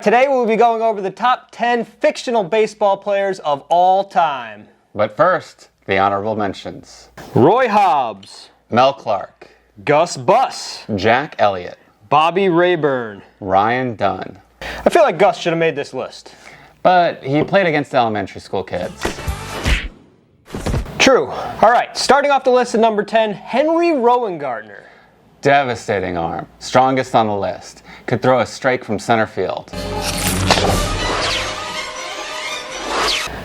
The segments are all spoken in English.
Today we'll be going over the top 10 fictional baseball players of all time. But first, the honorable mentions. Roy Hobbs, Mel Clark, Gus Bus, Jack Elliott, Bobby Rayburn, Ryan Dunn. I feel like Gus should have made this list. But he played against elementary school kids. True. All right, starting off the list at number 10, Henry Rowengartner. Devastating arm, strongest on the list. Could throw a strike from center field.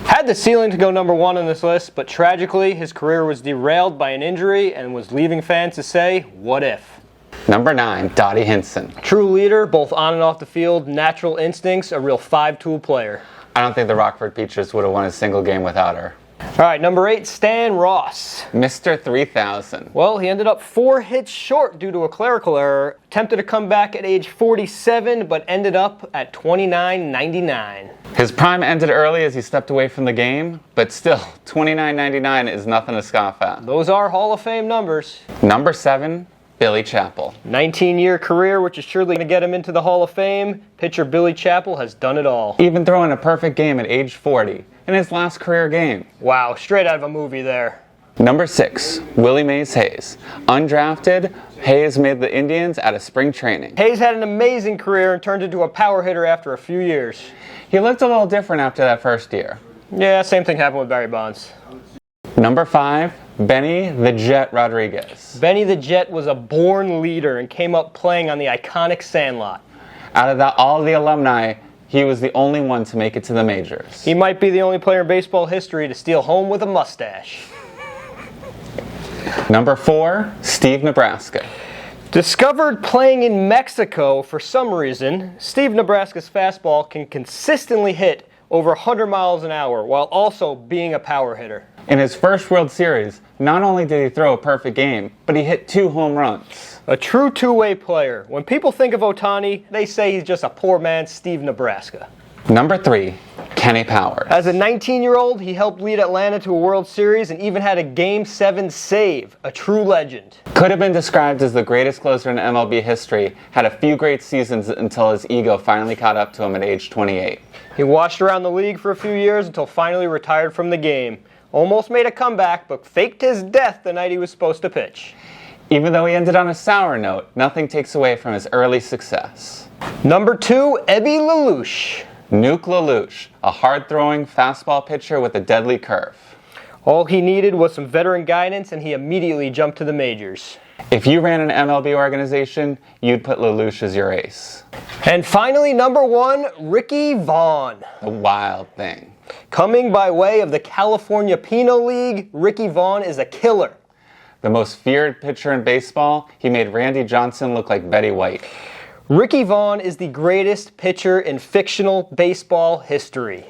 Had the ceiling to go number 1 on this list, but tragically his career was derailed by an injury and was leaving fans to say, what if? Number 9, Dottie Hinson. True leader, both on and off the field, natural instincts, a real 5-tool player. I don't think the Rockford Peaches would have won a single game without her. All right, number 8, Stan Ross. Mr. 3000. Well, he ended up 4 hits short due to a clerical error. Attempted to come back at age 47, but ended up at 29.99. His prime ended early as he stepped away from the game, but still, 29.99 is nothing to scoff at. Those are Hall of Fame numbers. Number 7, Billy Chappell. 19-year career, which is surely going to get him into the Hall of Fame. Pitcher Billy Chappell has done it all. Even throwing a perfect game at age 40 in his last career game. Wow, straight out of a movie there. Number 6, Willie Mays Hayes. Undrafted, Hayes made the Indians out of spring training. Hayes had an amazing career and turned into a power hitter after a few years. He looked a little different after that first year. Yeah, same thing happened with Barry Bonds. Number 5, Benny the Jet Rodriguez. Benny the Jet was a born leader and came up playing on the iconic Sandlot. Out of all the alumni, he was the only one to make it to the majors. He might be the only player in baseball history to steal home with a mustache. Number 4, Steve Nebraska. Discovered playing in Mexico for some reason, Steve Nebraska's fastball can consistently hit over 100 miles an hour while also being a power hitter. In his first World Series, not only did he throw a perfect game, but he hit 2 home runs. A true two-way player. When people think of Ohtani, they say he's just a poor man's Steve Nebraska. Number 3, Kenny Powers. As a 19-year-old, he helped lead Atlanta to a World Series and even had a Game 7 save. A true legend. Could have been described as the greatest closer in MLB history, had a few great seasons until his ego finally caught up to him at age 28. He washed around the league for a few years until finally retired from the game. Almost made a comeback, but faked his death the night he was supposed to pitch. Even though he ended on a sour note, nothing takes away from his early success. Number 2, Ebby LaLoosh. Nuke LaLoosh, a hard-throwing fastball pitcher with a deadly curve. All he needed was some veteran guidance, and he immediately jumped to the majors. If you ran an MLB organization, you'd put LaLoosh as your ace. And finally, number 1, Ricky Vaughn. A wild thing. Coming by way of the California Pinot League, Ricky Vaughn is a killer. The most feared pitcher in baseball, he made Randy Johnson look like Betty White. Ricky Vaughn is the greatest pitcher in fictional baseball history.